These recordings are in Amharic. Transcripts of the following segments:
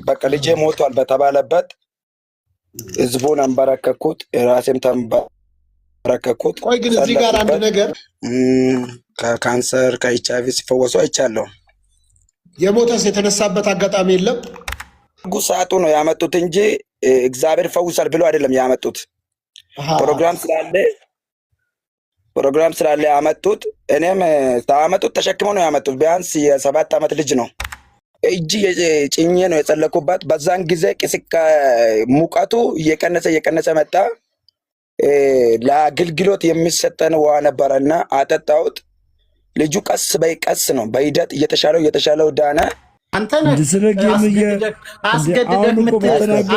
በቃ ልጄ ሞቷል በተባለበት ህዝቡን አንበረከኩት፣ ራሴም ተንበረከኩት። ቆይ ግን እዚህ ጋር አንድ ነገር ከካንሰር ከኤችአይቪ ሲፈወሱ አይቻለሁ። የሞተስ የተነሳበት አጋጣሚ የለም። ሰዓቱ ነው ያመጡት እንጂ እግዚአብሔር ፈውሳል ብሎ አይደለም ያመጡት። ፕሮግራም ስላለ ያመጡት። እኔም ታመጡት ተሸክመው ነው ያመጡት። ቢያንስ የ7 ዓመት ልጅ ነው። እጅ ጭኜ ነው የጸለኩበት። በዛን ጊዜ ሙቀቱ እየቀነሰ መጣ። ለአገልግሎት የሚሰጠን ውሃ ነበረና አጠጣሁት። ልጁ ቀስ በቀስ ነው በሂደት እየተሻለው ዳነ። አንተ ነህ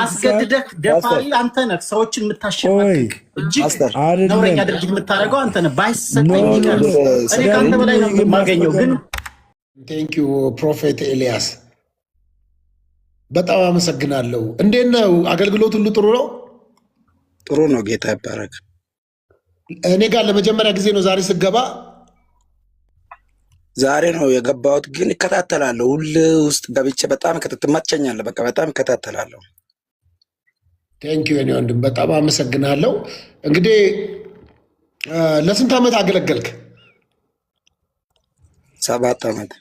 አስገድደህ ደፋሪ፣ አንተ ነህ ሰዎችን የምታሸማቅቅ እጅግ ነውረኛ ድርጊት የምታደርገው አንተ ነህ። ባይሰጠኝ እኔ ከአንተ በላይ ነው የማገኘው። ግን ቴንክ ዩ ፕሮፌት ኤልያስ በጣም አመሰግናለሁ። እንዴት ነው አገልግሎት? ሁሉ ጥሩ ነው? ጥሩ ነው። ጌታ ይባረክ። እኔ ጋር ለመጀመሪያ ጊዜ ነው ዛሬ ስገባ። ዛሬ ነው የገባሁት፣ ግን እከታተላለሁ። ሁሉ ውስጥ ገብቼ በጣም ትመቸኛለህ። በቃ በጣም እከታተላለሁ። ቴንክ ዩ እኔ ወንድም በጣም አመሰግናለሁ። እንግዲህ ለስንት ዓመት አገለገልክ? 7 ዓመት።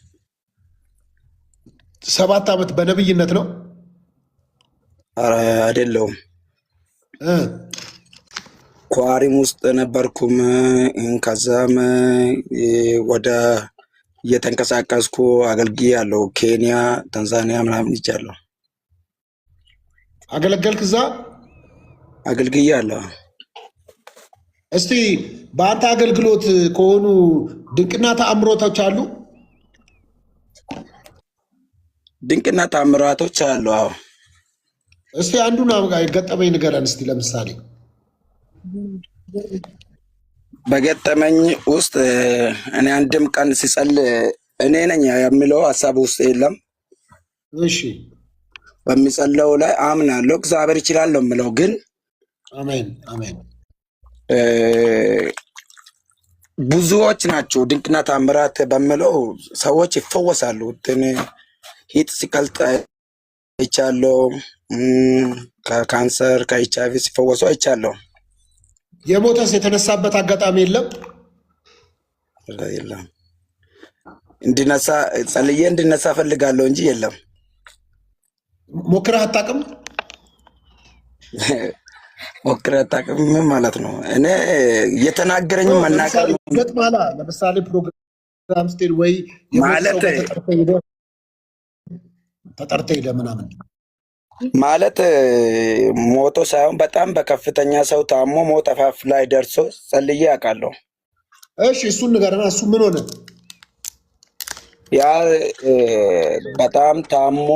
7 ዓመት በነብይነት ነው? አይደለሁም። ኳሪም ውስጥ ነበርኩም። ከዛም ወደ እየተንቀሳቀስኩ አገልግያለሁ። ኬንያ፣ ታንዛኒያ ምናምን ይቻለሁ። አገለገልክ? እዛ አገልግያለሁ። እስቲ በአንተ አገልግሎት ከሆኑ ድንቅና ተአምሮቶች አሉ? ድንቅና ተአምራቶች አሉ። አዎ። እስቲ አንዱን ገጠመኝ ንገረን እስቲ። ለምሳሌ በገጠመኝ ውስጥ እኔ አንድም ቀን ሲጸልይ እኔ ነኝ የሚለው ሀሳብ ውስጥ የለም። እሺ። በሚጸለው ላይ አምናለሁ፣ እግዚአብሔር ይችላል ነው የምለው። ግን አሜን አሜን። ብዙዎች ናቸው ድንቅና ተአምራት በምለው ሰዎች ይፈወሳሉ። ሂት ሲቀልጥ አይቻለሁ። ከካንሰር ከኤችአይቪ ሲፈወሱ አይቻለሁ። የሞተስ የተነሳበት አጋጣሚ የለም? የለም። እንዲነሳ ጸልዬ እንዲነሳ ፈልጋለሁ እንጂ የለም። ሞክረህ አታውቅም? ሞክረህ አታውቅም ማለት ነው? እኔ እየተናገረኝ መናገር ገጥማላ። ለምሳሌ ፕሮግራም ስትሄድ ወይ ማለት ተጠርተህ ሄደህ ምናምን ማለት ሞቶ ሳይሆን በጣም በከፍተኛ ሰው ታሞ ሞት አፋፍ ላይ ደርሶ ጸልዬ አውቃለሁ። እሺ፣ እሱን ንገረና። እሱ ምን ሆነ? ያ በጣም ታሞ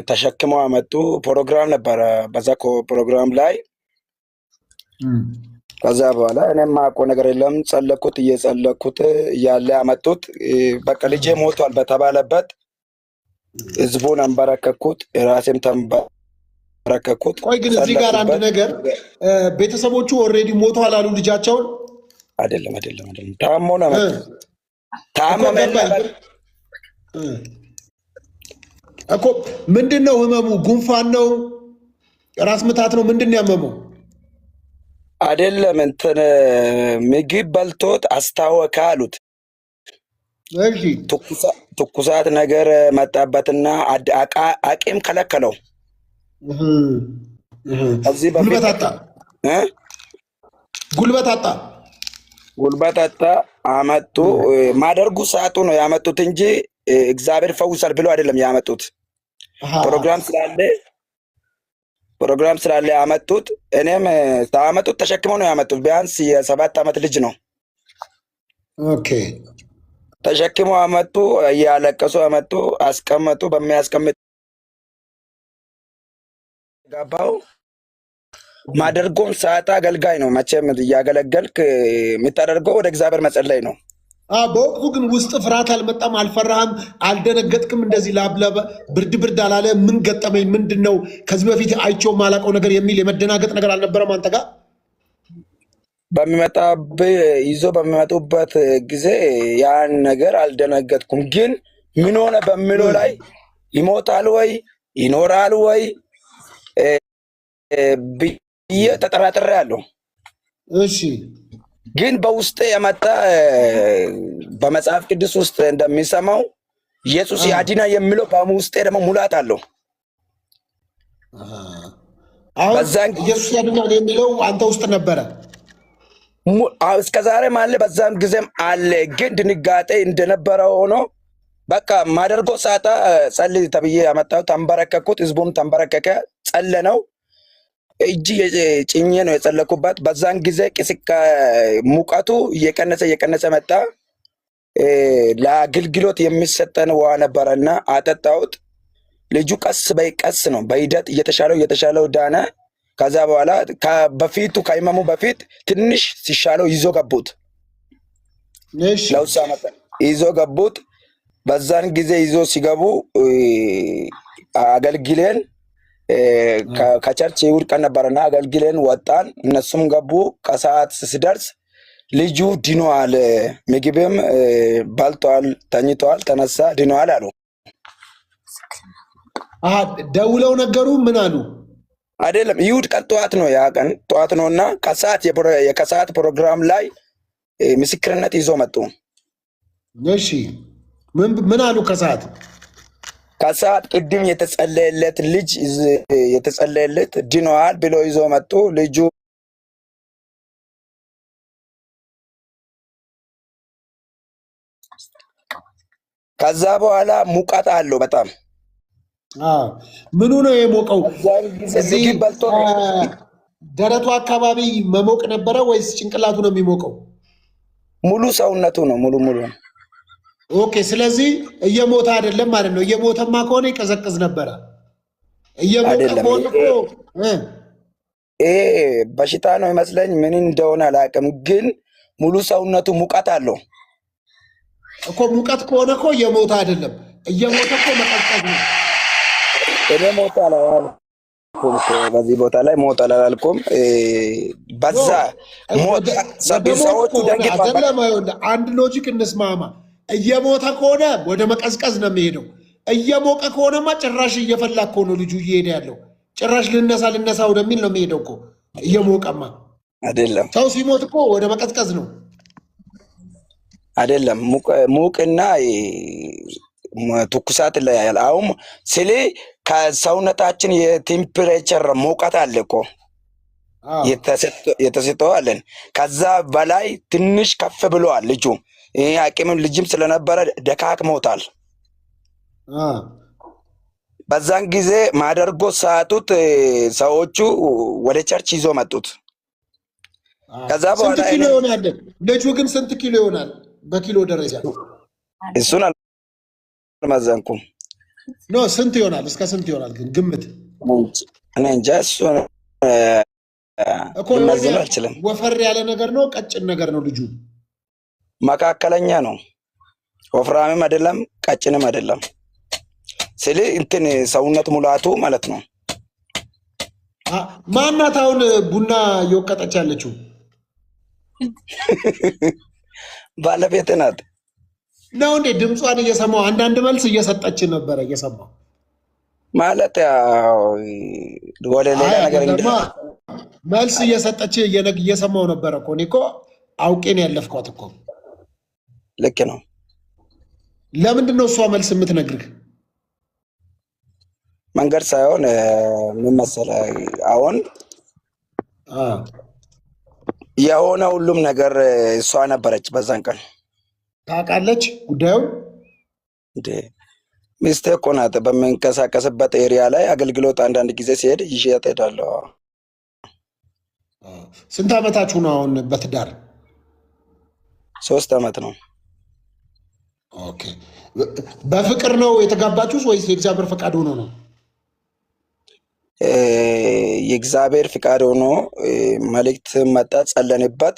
ተሸክመው አመጡ። ፕሮግራም ነበረ በዛ ፕሮግራም ላይ። ከዛ በኋላ እኔም የማውቀው ነገር የለም። ጸለኩት። እየጸለኩት እያለ አመጡት። በቃ ልጄ ሞቷል በተባለበት ህዝቡን አንበረከኩት፣ ራሴም ተንበረከኩት። ቆይ ግን እዚህ ጋር አንድ ነገር፣ ቤተሰቦቹ ኦልሬዲ ሞቷል አሉ ልጃቸውን? አይደለም። ታሞ ነው ታመመ እኮ። ምንድን ነው ህመሙ? ጉንፋን ነው? ራስ ምታት ነው? ምንድን ነው ያመመው? አይደለም ምግብ በልቶት አስታወከ አሉት። እሺ። ትኩሳት ነገር መጣበትና አቂም ከለከለው። እዚህ ጉልበት አጣ። ጉልበት አጣ። አመጡ። ማደርጉ ሰዓቱ ነው ያመጡት እንጂ እግዚአብሔር ፈውሳል ብሎ አይደለም ያመጡት። ፕሮግራም ስላለ ያመጡት። እኔም ታመጡት ተሸክመው ነው ያመጡት። ቢያንስ የ7 ዓመት ልጅ ነው። ኦኬ። ተሸክመው አመጡ። እያለቀሱ አመጡ፣ አስቀመጡ። በሚያስቀምጥ ገባው። ማደርጎን ሰዓት አገልጋይ ነው መቼም እያገለገልክ የምታደርገው ወደ እግዚአብሔር መጸለይ ነው። በወቅቱ ግን ውስጥ ፍርሃት አልመጣም? አልፈራህም? አልደነገጥክም? እንደዚህ ላብለበ ብርድ አላለ? ምን ገጠመኝ ምንድን ነው ከዚህ በፊት አይቼው ማላውቀው ነገር የሚል የመደናገጥ ነገር አልነበረም አንተ ጋር? ይዞ በሚመጡበት ጊዜ ያን ነገር አልደነገጥኩም። ግን ምን ሆነ በሚለው ላይ ይሞታል ወይ ይኖራል ወይ ብዬ ተጠራጥሬያለሁ። እሺ ግን በውስጥ የመጣ በመጽሐፍ ቅዱስ ውስጥ እንደሚሰማው ኢየሱስ ያድና የሚለው በውስጤ ደግሞ ሙላት አለው። አሁን ኢየሱስ ያድናል የሚለው አንተ ውስጥ ነበረ እስከ ዛሬም አለ፣ በዛም ጊዜም አለ። ግን ድንጋጤ እንደነበረ ሆኖ በቃ ማደርጎ ሳጣ ጸልይ ተብዬ ያመጣው ተንበረከኩት። ህዝቡም ተንበረከከ፣ ጸለነው። እጅ ጭኜ ነው የጸለኩበት። በዛን ጊዜ ሙቀቱ እየቀነሰ መጣ። ለአገልግሎት የሚሰጠን ውሃ ነበረና አጠጣሁት። ልጁ ቀስ በቀስ ነው በሂደት እየተሻለው ዳነ። ከዛ በኋላ በፊቱ ከህመሙ በፊት ትንሽ ሲሻለው ይዞ ገቡት። ለውሳ መጣ ይዞ ገቡት። በዛን ጊዜ ይዞ ሲገቡ አገልግሌን ከቸርች ይውድ ቀን ነበረና አገልግሌን ወጣን። እነሱም ገቡ። ከሰዓት ሲደርስ ልጁ ድኗል፣ ምግብም በልቷል፣ ተኝቷል፣ ተነሳ፣ ድኗል አሉ። ደውለው ነገሩ ምን አሉ? አይደለም ይሁድ ቀን ጠዋት ነው፣ ያ ቀን ጠዋት ነውና ከሰዓት ፕሮግራም ላይ ምስክርነት ይዞ መጡ። እሺ ምን አሉ? ከሰዓት ቅድም የተጸለየለት ልጅ የተጸለየለት ድኗል ብሎ ይዞ መጡ። ልጁ ከዛ በኋላ ሙቀት አለው በጣም። ምኑ ነው የሞቀው? ደረቱ አካባቢ መሞቅ ነበረ ወይስ ጭንቅላቱ ነው የሚሞቀው? ሙሉ ሰውነቱ ነው ሙሉ። ኦኬ፣ ስለዚህ እየሞተ አይደለም ማለት ነው። እየሞተማ ከሆነ ይቀዘቅዝ ነበረ። እየሞተ ከሆነ ይሄ በሽታ ነው ይመስለኝ፣ ምን እንደሆነ አላውቅም። ግን ሙሉ ሰውነቱ ሙቀት አለው እኮ። ሙቀት ከሆነ እኮ እየሞተ አይደለም። እየሞተ እኮ መቀዝቀዝ ነው። እኔ ሞት አላልኩም፣ በዚህ ቦታ ላይ ሞት አላልኩም። በዛ ሰዎቹ አንድ ሎጂክ እንስማማ። እየሞተ ከሆነ ወደ መቀዝቀዝ ነው የሚሄደው። እየሞቀ ከሆነማ ጭራሽ እየፈላ እኮ ነው ልጁ እየሄደ ያለው። ጭራሽ ልነሳ ወደሚል ነው የሚሄደው እኮ። እየሞቀማ አይደለም። ሰው ሲሞት እኮ ወደ መቀዝቀዝ ነው አይደለም። ሙቅና ትኩሳት ይለያያል። አሁን ስለ ከሰውነታችን የቴምፕሬቸር ሙቀት አለ እኮ የተሰጠው አለን። ከዛ በላይ ትንሽ ከፍ ብለዋል ልጁ። አቅምም ልጅም ስለነበረ ደካክሞታል። በዛን ጊዜ ማደርጎ ሳጡት ሰዎቹ ወደ ቸርች ይዞ መጡት። ከዛ በኋላ ስንት ኪሎ ይሆናል ልጁ? ግን ስንት ኪሎ ይሆናል በኪሎ ደረጃ? እሱን አልመዘንኩም። ኖ ስንት ይሆናል? እስከ ስንት ይሆናል ግን ግምት? እኔ እንጃ። እሱን መዘን አልችልም። ወፈር ያለ ነገር ነው ቀጭን ነገር ነው ልጁ? መካከለኛ ነው። ወፍራምም አይደለም ቀጭንም አይደለም። ስለ እንትን ሰውነት ሙላቱ ማለት ነው። ማናት አሁን ቡና እየወቀጠች ያለችው? ባለቤት ናት ነው እንዴ? ድምጿን እየሰማው አንዳንድ መልስ እየሰጠች ነበረ። እየሰማው ማለት ወደ ሌላ ነገር መልስ እየሰጠች እየሰማው ነበረ እኮ። እኔ እኮ አውቄ ነው ያለፍኳት እኮ። ልክ ነው። ለምንድን ነው እሷ መልስ የምትነግርህ? መንገድ ሳይሆን ምን መሰለህ፣ አሁን የሆነ ሁሉም ነገር እሷ ነበረች በዛን ቀን። ታውቃለች ጉዳዩን እንዴ? ሚስቴ እኮ ናት። በምንቀሳቀስበት ኤሪያ ላይ አገልግሎት አንዳንድ ጊዜ ሲሄድ ይዤት እሄዳለሁ። ስንት ዓመታችሁ ነው አሁን በትዳር? 3 ዓመት ነው። ኦኬ። በፍቅር ነው የተጋባችሁስ ወይስ የእግዚአብሔር ፈቃድ ሆኖ ነው? የእግዚአብሔር ፍቃድ ሆኖ መልእክት መጣ፣ ጸለንበት።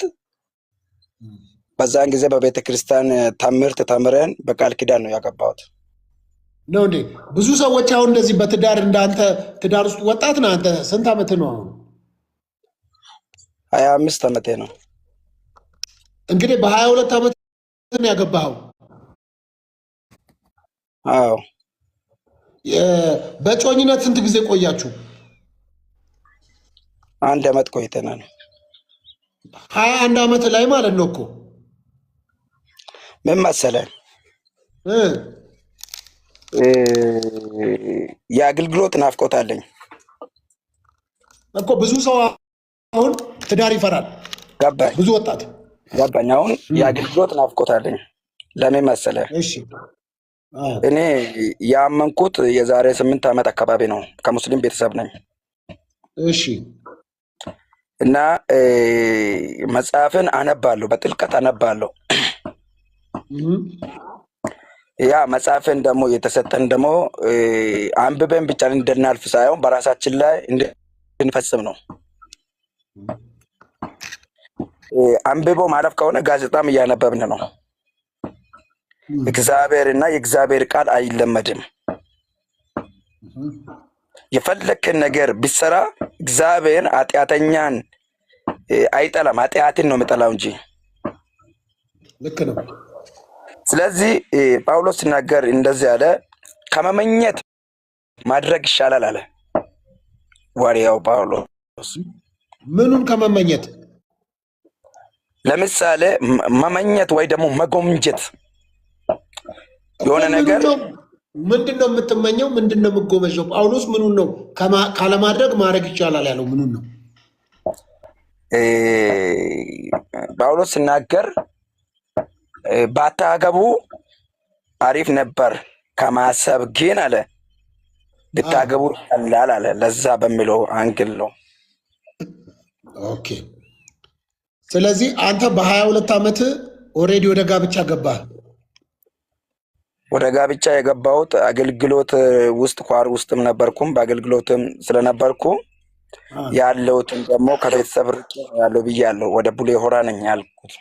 በዛን ጊዜ በቤተ ክርስቲያን ትምህርት ተምረን በቃል ኪዳን ነው ያገባሁት። ነው እንዴ? ብዙ ሰዎች አሁን እንደዚህ በትዳር እንዳንተ ትዳር ውስጥ ወጣት ነህ አንተ። ስንት ዓመት ነው አሁን? 25 ዓመቴ ነው። እንግዲህ በ22 ዓመት ነው ያገባኸው? አዎ። በጮኝነት ስንት ጊዜ ቆያችሁ? 1 ዓመት ቆይተናል። 21 ዓመት ላይ ማለት ነው እኮ። ምን መሰለህ የአገልግሎት ናፍቆት አለኝ እኮ። ብዙ ሰው አሁን ትዳር ይፈራል። ገባኝ። ብዙ ወጣት ገባኝ። አሁን የአገልግሎት ናፍቆት አለኝ። ለምን መሰለህ? እሺ እኔ ያመንኩት የዛሬ 8 ዓመት አካባቢ ነው። ከሙስሊም ቤተሰብ ነኝ። እሺ እና መጽሐፍን አነባለሁ፣ በጥልቀት አነባለሁ። ያ መጽሐፍን ደግሞ የተሰጠን ደግሞ አንብበን ብቻ እንድናልፍ ሳይሆን በራሳችን ላይ እንድንፈጽም ነው። አንብቦ ማለፍ ከሆነ ጋዜጣም እያነበብን ነው። እግዚአብሔርና የእግዚአብሔር ቃል አይለመድም። የፈለክን ነገር ቢሰራ እግዚአብሔር ኃጢአተኛን አይጠላም፣ ኃጢአትን ነው የሚጠላው እንጂ። ልክ ነው። ስለዚህ ጳውሎስ ሲናገር እንደዚህ አለ፣ ከመመኘት ማድረግ ይሻላል አለ ዋርያው ጳውሎስ። ምኑን ከመመኘት? ለምሳሌ መመኘት ወይ ደግሞ መጎምጀት የሆነ ነገር ምንድን ነው የምትመኘው? ምንድን ነው የምጎመጀው? ጳውሎስ ምኑን ነው ካለማድረግ ማድረግ ይቻላል ያለው? ምኑን ነው ጳውሎስ ሲናገር ባታገቡ አሪፍ ነበር ከማሰብ ግን አለ ብታገቡ ይቀላል አለ። ለዛ በሚለው አንግል ነው። ኦኬ። ስለዚህ አንተ በ22 ዓመት ኦልሬዲ ወደ ጋብቻ ገባህ? ወደ ጋብቻ የገባሁት አገልግሎት ውስጥ ኳር ውስጥም ነበርኩም። በአገልግሎትም ስለነበርኩ ያለሁትም ደግሞ ከቤተሰብ ርቄ ያለው ብያለሁ። ወደ ቡሌ ሆራ ነኝ ያልኩት።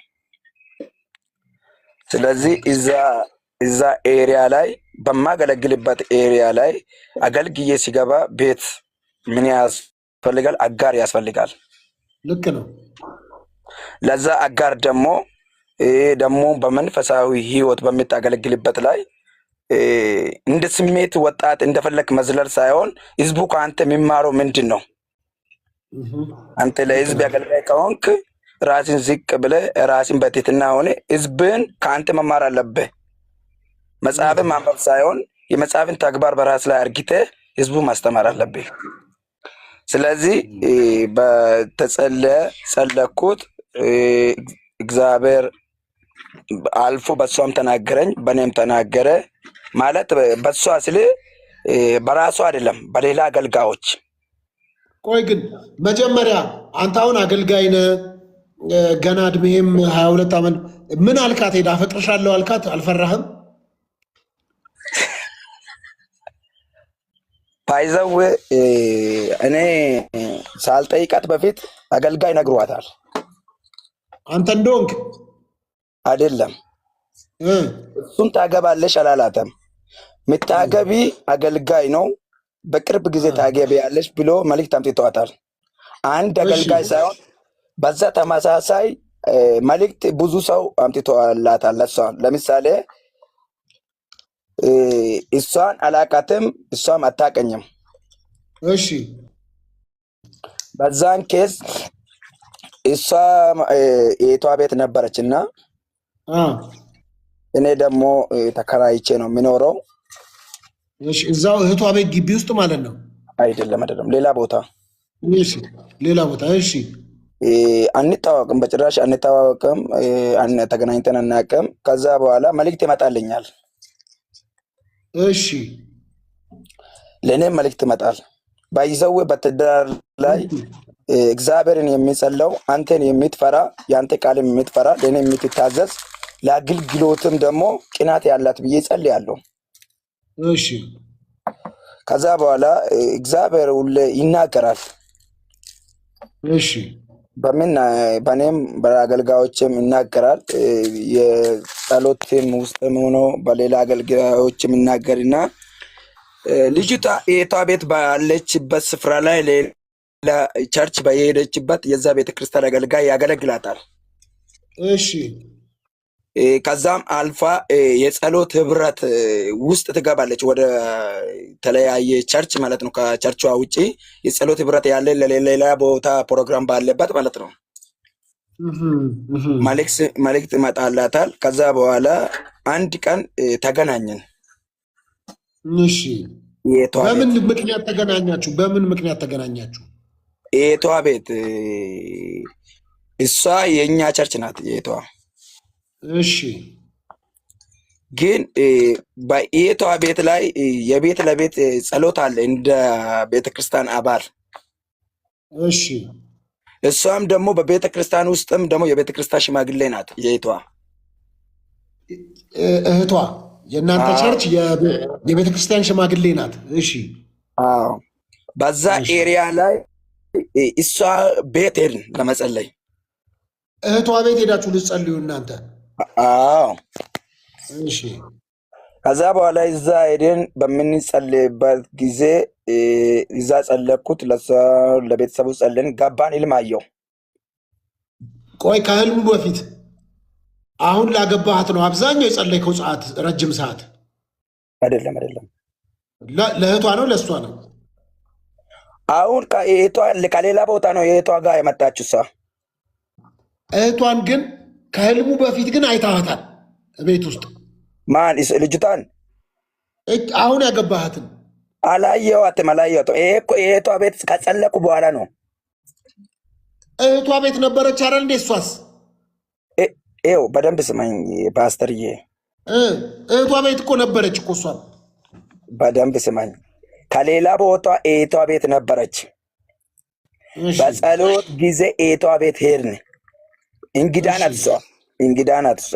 ስለዚህ እዛ ኤሪያ ላይ በማገለግልበት ኤሪያ ላይ አገልግዬ ሲገባ ቤት ምን ያስፈልጋል? አጋር ያስፈልጋል። ልክ ነው። ለዛ አጋር ደግሞ በመንፈሳዊ ህይወት በምታገለግልበት ላይ እንደ ስሜት ወጣት እንደፈለክ መዝለል ሳይሆን ህዝቡ ከአንተ የሚማረው ምንድን ነው? አንተ ለህዝብ አገልጋይ ከሆንክ ራስን ዝቅ ብለህ ራስን በትህትና ሆነ ህዝብን ከአንተ መማር አለብህ። መጽሐፍን ማንበብ ሳይሆን የመጽሐፍን ተግባር በራስ ላይ አርግተህ ህዝቡ ማስተማር አለብህ። ስለዚህ ጸለኩት። እግዚአብሔር አልፎ በሷም ተናገረኝ፣ በኔም ተናገረ። ማለት በሷ ስለ በራሱ አይደለም፣ በሌላ አገልጋዮች። ቆይ ግን መጀመሪያ አንተ አሁን አገልጋይ ነህ፣ ገና እድሜህም 22 ዓመት። ምን አልካት? ሄዳ አፈቅርሻለሁ አልካት? አልፈራህም? ባይዘው እኔ ሳልጠይቃት በፊት አገልጋይ ነግሯታል። አንተ እንደሆንክ አይደለም። እሱን ታገባለሽ አላላተም። ምታገቢ አገልጋይ ነው፣ በቅርብ ጊዜ ታገቢያለሽ ብሎ መልእክት አምጥተዋታል። አንድ አገልጋይ ሳይሆን በዛ ተመሳሳይ መልእክት ብዙ ሰው አምጥተዋላታል። ለምሳሌ እሷን አላቃትም፣ እሷም አታቀኝም። እሺ። በዛን ኬስ እሷ የቷ ቤት ነበረች እና እኔ ደግሞ ተከራይቼ ነው የሚኖረው። እሺ። እዛው እህቷ ቤት ግቢ ውስጥ ማለት ነው? አይደለም፣ ሌላ ቦታ። እሺ፣ ሌላ ቦታ። እሺ። አንታወቅም፣ በጭራሽ አንታወቅም፣ ተገናኝተን አናውቅም። ከዛ በኋላ መልእክት ይመጣልኛል። እሺ። ለእኔም መልእክት ይመጣል። ባይዘው በትዳር ላይ እግዚአብሔርን የሚጸለው አንተን የምትፈራ የአንተ ቃልም የምትፈራ ለእኔ የምትታዘዝ ለአገልግሎትም ደግሞ ቅናት ያላት ብዬ ጸልያለሁ። እሺ። ከዛ በኋላ እግዚአብሔር ሁሌ ይናገራል። እሺ። በእኔም በአገልጋዮችም ይናገራል። የጸሎትም ውስጥም ሆኖ በሌላ አገልጋዮችም ይናገርና ልጅቷ የቷ ቤት ባለችበት ስፍራ ላይ ሌላ ቸርች በሄደችበት የዛ ቤተክርስቲያን አገልጋይ ያገለግላታል። እሺ። ከዛም አልፋ የጸሎት ህብረት ውስጥ ትገባለች ወደ ተለያየ ቸርች ማለት ነው። ከቸርቿ ውጪ የጸሎት ህብረት ያለ ለሌላ ቦታ ፕሮግራም ባለበት ማለት ነው። መልእክት ይመጣላታል። ከዛ በኋላ አንድ ቀን ተገናኘን። እሺ በምን ምክንያት ተገናኛችሁ? በምን ምክንያት ተገናኛችሁ? የቷ ቤት እሷ የኛ ቸርች ናት የቷ። እሺ ግን በየቷ ቤት ላይ የቤት ለቤት ጸሎት አለ እንደ ቤተክርስቲያን አባል። እሺ እሷም ደግሞ በቤተክርስቲያን ውስጥም ደግሞ የቤተክርስቲያን ሽማግሌ ናት የቷ እህቷ። የእናንተ ቸርች የቤተክርስቲያን ሽማግሌ ናት። እሺ አዎ። በዛ ኤሪያ ላይ እሷ ቤት ሄድን ለመጸለይ። እህቷ ቤት ሄዳችሁ ልትጸልዩ እናንተ? አዎ። እሺ ከዛ በኋላ እዛ ሄደን በምንጸልይበት ጊዜ እዛ ጸለኩት፣ ለቤተሰቡ ጸልን። ገባን። ህልም አየሁ። ቆይ ከህልሙ በፊት አሁን ላገባሃት ነው አብዛኛው የጸለይከው ሰዓት? ረጅም ሰዓት አይደለም። ለእህቷ ነው ለእሷ ነው? አሁን ከሌላ ቦታ ነው የእህቷ ጋር የመጣችው እሷ። እህቷን ግን ከህልሙ በፊት ግን አይታሃታል ቤት ውስጥ? ማን? ልጅቷን አሁን ያገባሃትን? አላየኋትም። ይሄ እኮ የእህቷ ቤት ከጸለኩ በኋላ ነው። እህቷ ቤት ነበረች አይደል እንዴ? እሷስ? ይኸው በደንብ ስማኝ ፓስተርዬ፣ እህቷ ቤት እኮ ነበረች እኮ እሷ። በደንብ ስማኝ። ከሌላ ቦታ እህቷ ቤት ነበረች። በጸሎት ጊዜ እህቷ ቤት ሄድን። እንግዳ ናት እሷ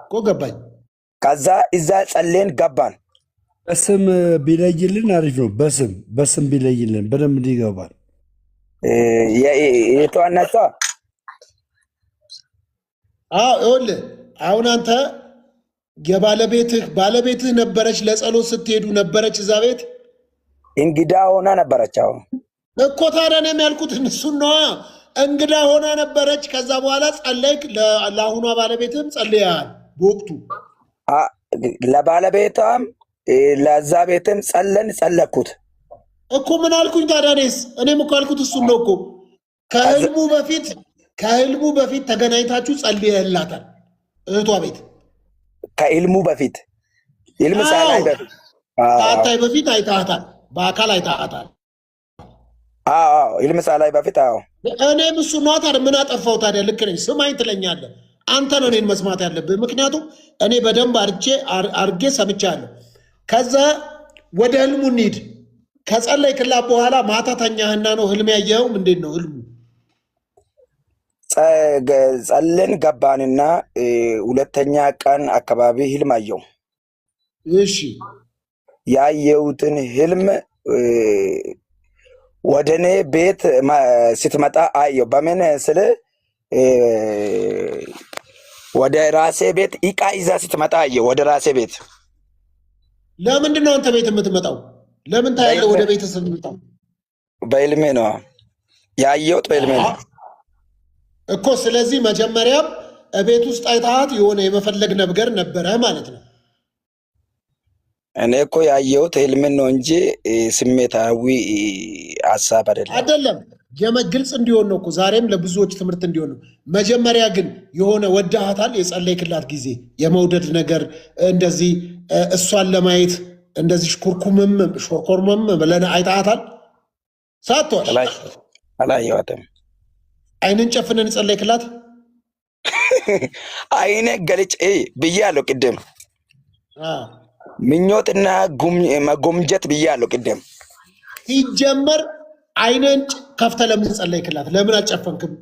እኮ ገባኝ። ከዛ እዛ ጸሌን ገባን። በስም ቢለይልን አሪፍ ነው። በስም ቢለይልን በደንብ እንዲገባል። እህቷ ነቷ። ይኸውልህ አሁን አንተ ባለቤትህ ነበረች፣ ለጸሎት ስትሄዱ ነበረች እዛ ቤት? እንግዳ ሆና ነበረች። አሁን እኮ ታዲያ እኔም ያልኩት እሱን ነዋ። እንግዳ ሆና ነበረች። ከዛ በኋላ ጸለይክ፣ ለአሁኗ ባለቤትም ጸልያል በወቅቱ? ለባለቤቷም ለዛ ቤትም ጸለኩት እኮ። ምን አልኩኝ ታዲያ? እኔም እኮ ያልኩት እሱን ነው እኮ። ከህልሙ በፊት ተገናኝታችሁ ጸልየላታል እህቷ ቤት? ከህልሙ በፊት ህልም ሳላይ በፊት አይታታል፣ በአካል አይታታል። ህልም ሳላይ በፊት። እኔም እሱ ነዋ። ታዲያ ምን አጠፋው ታዲያ? ልክ ነኝ። ስማኝ ትለኛለህ አንተ ነው እኔን መስማት ያለብህ። ምክንያቱም እኔ በደንብ አርጌ ሰምቻለሁ። ከዛ ወደ ህልሙ እንሂድ። ከጸለይክላት በኋላ ማታ ተኛህና ነው ህልም ያየኸው? ምንድን ነው ህልሙ? ጸልን ገባንና ሁለተኛ ቀን አካባቢ ህልም አየሁ። እሺ ያየሁትን ህልም ወደ እኔ ቤት ስትመጣ አየሁ። በምን ስል ወደ ራሴ ቤት እቃ ይዛ ስትመጣ አየሁ። ወደ ራሴ ቤት። ለምንድን ነው አንተ ቤት የምትመጣው? ለምን ታያለህ ወደ ቤተሰብ የምትመጣው? በህልሜ ነው ያየሁት፣ በህልሜ ነው እኮ። ስለዚህ መጀመሪያም ቤት ውስጥ አይታት የሆነ የመፈለግ ነገር ነበረ ማለት ነው። እኔ እኮ ያየሁት ህልምን ነው እንጂ ስሜታዊ ሀሳብ አይደለም። ግልጽ እንዲሆን ነው እኮ ዛሬም ለብዙዎች ትምህርት እንዲሆን ነው። መጀመሪያ ግን የሆነ ወዳሃታል? የጸለይክላት ጊዜ የመውደድ ነገር እንደዚህ እሷን ለማየት እንደዚህ ሽኮርኮርመም ብለን አይታሃታል? ሳትዋሽ? አላየኋትም። አይንን ጨፍነን ጸለይክላት? አይኔ ገልጬ ብያለሁ ቅድም። ምኞትና መጎምጀት ብያለሁ ቅድም። ሲጀመር አይንን ከፍተህ ለምን ጸለይክላት? ለምን አልጨፈንክም?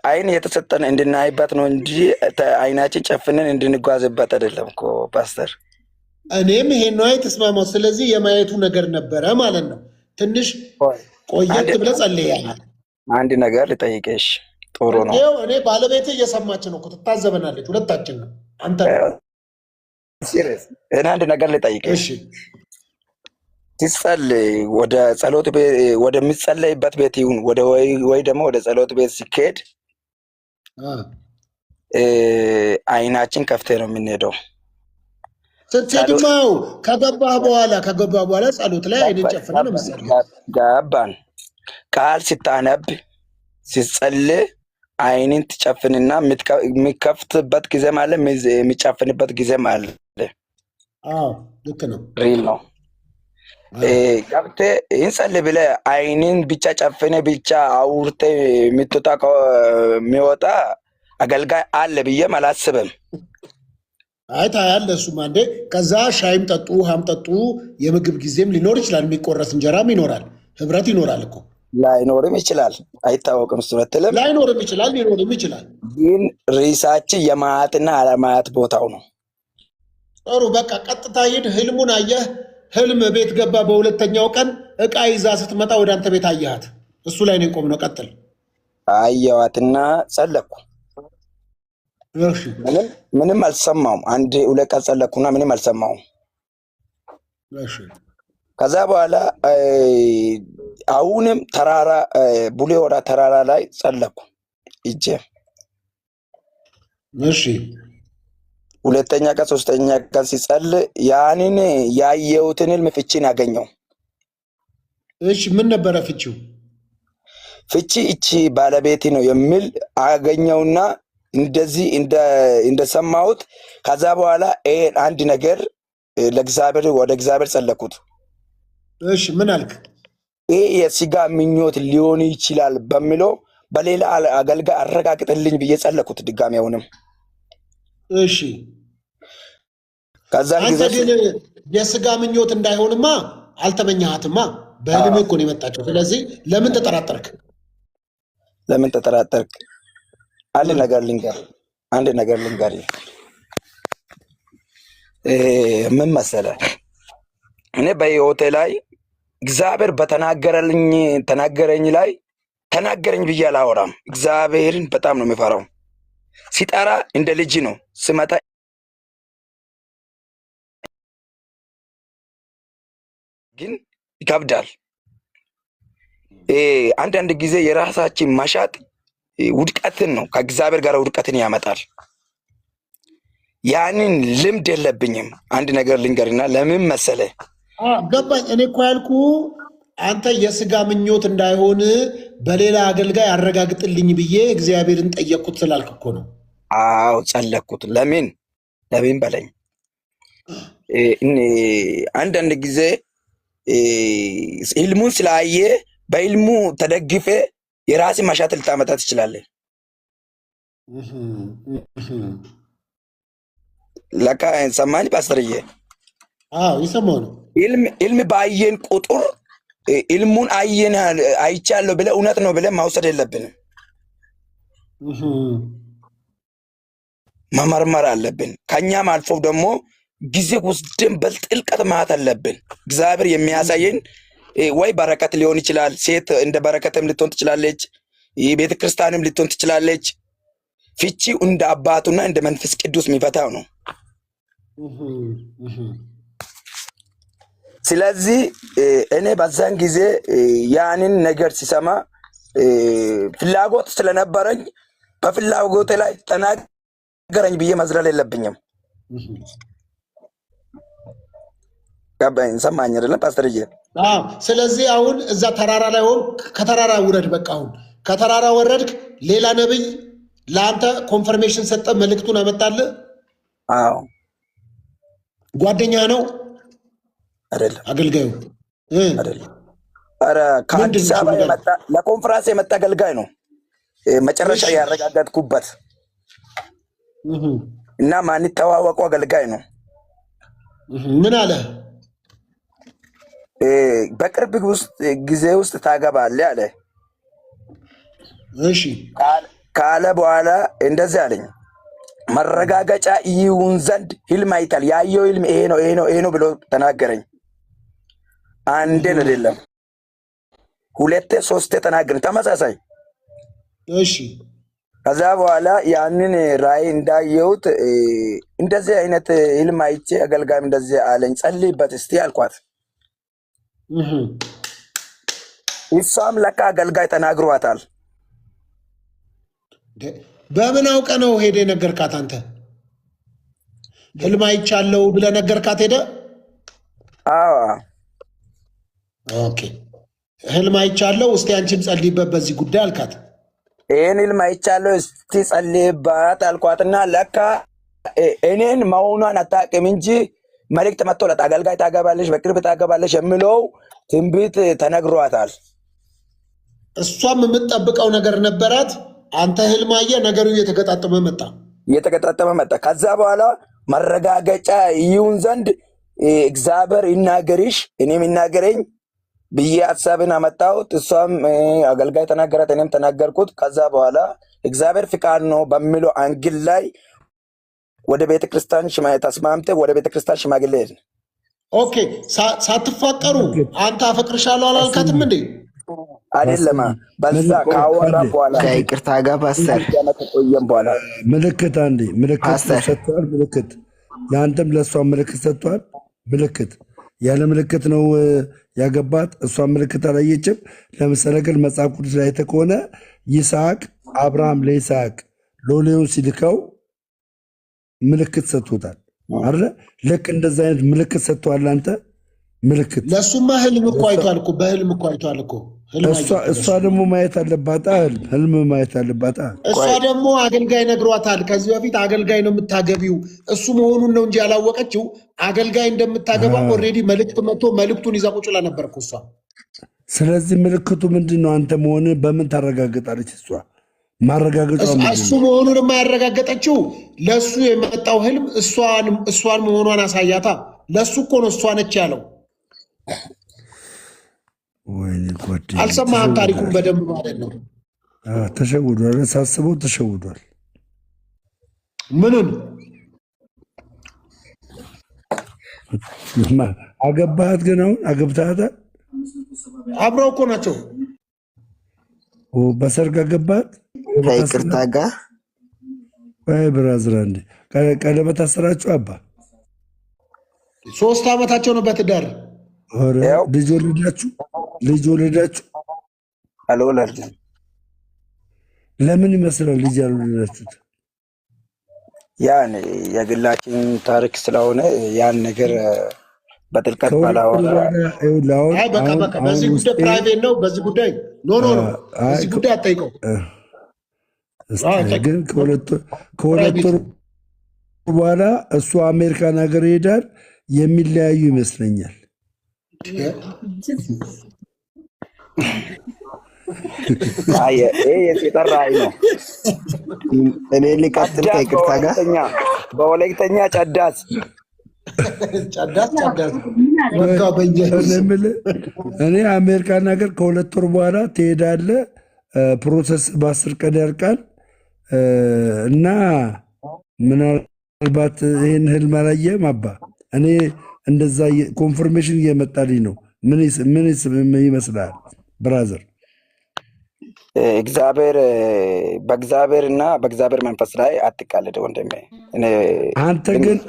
አይን የተሰጠን እንድናይበት ነው እንጂ አይናችን ጨፍነን እንድንጓዝበት አይደለም እኮ ፓስተር። እኔም ይሄን ነው የተስማማው። ስለዚህ የማየቱ ነገር ነበረ ማለት ነው። ትንሽ ቆየት ብለህ ጸልያለህ። አንድ ነገር ልጠይቅሽ። ጥሩ ነው። እኔ ባለቤቴ እየሰማች ነው እኮ ትታዘበናለች። ሁለታችን ነው አንተ። ሲሪየስ እኔ አንድ ነገር ልጠይቅሽ። ሲጸልይ ወደ ጸሎት ቤት ወደሚጸለይበት ቤት ይሁን ወይ ደግሞ ወደ ጸሎት ቤት ሲኬድ አይናችን ከፍቴ ነው የምንሄደው። ስትሄድማው ከገባህ በኋላ ጸሎት ላይ አይንን ጨፍነ ነው የምትጸልየው። ገባን። ቃል ስታነብ ሲጸልይ አይንን ትጨፍንና የሚከፍትበት ጊዜም አለ፣ የሚጨፍንበት ጊዜም አለ። አዎ ልክ ነው። ሪል ነው። ገብቴ ይንጸልይ ብለህ አይንን ብቻ ጨፍነ ብቻ አውርተ የሚወጣ አገልጋይ አለ ብዬም አላስብም። ታያለህ። እሱማ እንዴ ከዛ ሻይም ጠጡ ውሃም ጠጡ፣ የምግብ ጊዜም ሊኖር ይችላል፣ የሚቆረስ እንጀራም ይኖራል፣ ህብረት ይኖራል እኮ። ላይኖርም ይችላል፣ አይታወቅም። ስትልም ላይኖርም ይችላል፣ ሊኖርም ይችላል። ግን ርዕሳችን የማያትና አለማያት ቦታው ነው። ጥሩ በቃ ቀጥታ ሂድ። ህልሙን አየህ። ህልም ቤት ገባ። በሁለተኛው ቀን እቃ ይዛ ስትመጣ ወደ አንተ ቤት አየሃት። እሱ ላይ ነው የቆምነው። ቀጥል። አየዋትና ጸለኩ። ምንም አልሰማውም። አንድ ሁለት ቀን ጸለኩና ምንም አልሰማውም። ከዛ በኋላ አሁንም ተራራ ቡሌ ሆራ ተራራ ላይ ጸለኩ እጄ። እሺ ሁለተኛ ቀን ሶስተኛ ቀን ሲጸልይ ያንን ያየሁትን ህልም ፍቺን አገኘው። እሺ ምን ነበረ ፍቺው? ፍቺ እቺ ባለቤቴ ነው የሚል አገኘውና እንደዚህ እንደሰማሁት ከዛ በኋላ አንድ ነገር ለእግዚአብሔር ወደ እግዚአብሔር ጸለኩት። እሺ ምን አልክ? የስጋ ምኞት ሊሆን ይችላል በሚለው በሌላ አገልጋይ አረጋግጥልኝ ብዬ ጸለኩት ድጋሚ አሁንም። እሺ ከዛን ጊዜ ግን የስጋ ምኞት እንዳይሆንማ አልተመኘሃትማ። በህልም እኮ ነው የመጣችው። ስለዚህ ለምን ተጠራጠርክ? አንድ ነገር ልንገር። ምን መሰለህ፣ እኔ በህይወቴ ላይ እግዚአብሔር ተናገረኝ ላይ ተናገረኝ ብዬ አላወራም። እግዚአብሔርን በጣም ነው የሚፈራው። ሲጠራ እንደ ልጅ ነው፣ ስመጣ ግን ይከብዳል። አንዳንድ ጊዜ የራሳችን መሻት ውድቀትን ነው፣ ከእግዚአብሔር ጋር ውድቀትን ያመጣል። ያንን ልምድ የለብኝም። አንድ ነገር ልንገርና ለምን መሰለ ገባኝ። እኔ እኮ ያልኩ አንተ የስጋ ምኞት እንዳይሆን በሌላ አገልጋይ አረጋግጥልኝ ብዬ እግዚአብሔርን ጠየቅኩት ስላልክ እኮ ነው። አዎ ጸለቅኩት። ለምን በለኝ። አንዳንድ ጊዜ ህልሙን ስላየ በህልሙ ተደግፌ የራሴ መሻት ልታመጣ ትችላለህ። ለካ ሰማኝ ፓስተርዬ? አዎ የሰማሁ ነው። ህልም ባየን ቁጥር ህልሙን አይቻለሁ ብለህ እውነት ነው ብለህ ማውሰድ የለብንም። መመርመር አለብን። ከኛም አልፎ ደግሞ ጊዜ ወስደን በጥልቀት ማየት አለብን። እግዚአብሔር የሚያሳየን ወይ በረከት ሊሆን ይችላል። ሴት እንደ በረከትም ልትሆን ትችላለች፣ ቤተ ክርስቲያንም ልትሆን ትችላለች። ፍቺው እንደ አባቱና እንደ መንፈስ ቅዱስ የሚፈታው ነው። ስለዚህ እኔ በዛን ጊዜ ያንን ነገር ሲሰማ ፍላጎት ስለነበረኝ በፍላጎቴ ላይ ተናገረኝ ብዬ መዝለል የለብኝም። ሰማኝ አይደለም ፓስተርዬ? ስለዚህ አሁን እዛ ተራራ ላይ ሆን ከተራራ ውረድ። በቃ አሁን ከተራራ ወረድክ። ሌላ ነብይ ለአንተ ኮንፈርሜሽን ሰጠ፣ መልእክቱን አመጣልህ። አዎ ጓደኛ ነው አይደለም? አገልጋዩ አይደለም። ኧረ ከአዲስ አበባ የመጣ ለኮንፈረንስ የመጣ አገልጋይ ነው። መጨረሻ ያረጋገጥኩበት እና ማን ተዋወቁ አገልጋይ ነው። ምን አለ? በቅርብ ጊዜ ውስጥ ታገባለህ አለ። እሺ ካለ በኋላ እንደዚህ አለኝ፣ መረጋገጫ ይሁን ዘንድ ህልም አይታል። ያየው ህልም ይሄ ነው ብሎ ተናገረኝ። አንዴን አይደለም ሁለቴ ሶስቴ ተናገረኝ፣ ተመሳሳይ። እሺ ከዛ በኋላ ያንን ራእይ እንዳየሁት እንደዚህ አይነት ህልም አይቼ አገልጋይም እንደዚህ አለኝ፣ ጸልይበት እስቲ አልኳት። እሷም ለካ አገልጋይ ተናግሯታል። በምን አውቀ ነው ሄደ ነገርካት? አንተ ህልም አይቻለው ብለህ ነገርካት ሄደ? አዎ ኦኬ። ህልም አይቻለው እስቲ አንቺም ጸልይበት በዚህ ጉዳይ አልካት። ይህን ህልም አይቻለው እስቲ ጸልይበት አልኳትና ለካ እኔን መሆኗን አታውቅም እንጂ መልእክት መጥቶላት አገልጋይ ታገባለሽ፣ በቅርብ ታገባለሽ የሚለው ትንቢት ተነግሯታል። እሷም የምትጠብቀው ነገር ነበራት። አንተ ህልም አየህ፣ ነገሩ እየተገጣጠመ መጣ። ከዛ በኋላ መረጋገጫ ይሁን ዘንድ እግዚአብሔር ይናገርሽ እኔም ይናገረኝ ብዬ ሀሳብን አመጣሁት። እሷም አገልጋይ ተናገራት፣ እኔም ተናገርኩት። ከዛ በኋላ እግዚአብሔር ፍቃድ ነው በሚለው አንግል ላይ ወደ ቤተክርስቲያን ተስማምተ ወደ ቤተክርስቲያን ሽማግሌ ሄድን። ኦኬ። ሳትፋቀሩ አንተ አፈቅርሻለሁ አላልካትም እንዴ? አይደለም። በዛ ካወራ በኋላ ከይቅርታ ጋር ፓስተር ቆየም በኋላ ምልክት አንዴ ምልክት ሰጥቷል። ምልክት ለአንተም ለእሷ ምልክት ሰጥቷል። ምልክት ያለ ምልክት ነው ያገባት። እሷ ምልክት አላየችም። ለምሳሌ ግን መጽሐፍ ቅዱስ ላይ ከሆነ ይስሐቅ አብርሃም ለይስሐቅ ሎሌውን ሲልከው ምልክት ሰጥቶታል አይደል? ልክ እንደዛ አይነት ምልክት ሰጥቷል። አንተ ምልክት ለሱማ ህልም እኮ አይቷል እኮ በህልም እኮ አይቷል እኮ። እሷ ደግሞ ማየት አለባት፣ ህልም ማየት አለባት። እሷ ደግሞ አገልጋይ ነግሯታል። ከዚህ በፊት አገልጋይ ነው የምታገቢው እሱ መሆኑን ነው እንጂ ያላወቀችው አገልጋይ እንደምታገባ ኦልሬዲ መልእክት መጥቶ መልእክቱን ይዛ ቁጭ ብላ ነበር እኮ እሷ። ስለዚህ ምልክቱ ምንድን ነው? አንተ መሆንን በምን ታረጋግጣለች? እሷ ማረጋገጫ እሱ መሆኑን የማያረጋገጠችው ለእሱ የመጣው ህልም እሷን መሆኗን አሳያታ። ለእሱ እኮ ነው እሷ ነች ያለው። አልሰማህም ታሪኩን በደንብ ማለት ነው። ተሸውዷል። ሳስበው ተሸውዷል። ምኑን አገባሃት? ግን አሁን አገብተሃታል? አብረው እኮ ናቸው። በሰርግ አገባሃት? ከይቅርታ ጋር ብራዝራ እንዴ ቀለበት አሰራችሁ? አባ 3 ዓመታቸው ነው በትዳር። ልጅ ወለዳችሁ? ልጅ ወለዳችሁ? አልወለድንም። ለምን ይመስላል ልጅ ያልወለዳችሁት? ያን የግላችን ታሪክ ስለሆነ ያን ነገር በጥልቀት ባላወራ በቃ በዚህ ጉዳይ ፕራይቬት ነው። በዚህ ጉዳይ ኖ በዚህ ጉዳይ አጠይቀው። ግን ከሁለት ወር በኋላ እሱ አሜሪካን ሀገር ይሄዳል። የሚለያዩ ይመስለኛል። የሴጠን ራእይ ነው። እኔ ሊቀጥል ከይቅርታ ጋር በወለግተኛ ጨዳስ እኔ አሜሪካን ሀገር ከሁለት ወር በኋላ ትሄዳለህ። ፕሮሰስ በ10 ቀን ያልቃል እና ምናልባት ይህን ህልም አላየህም አባ? እኔ እንደዛ ኮንፈርሜሽን እየመጣልኝ ነው። ምን ይመስላል ብራዘር? በእግዚአብሔር እና በእግዚአብሔር መንፈስ ላይ አትቃለድ ወንድሜ።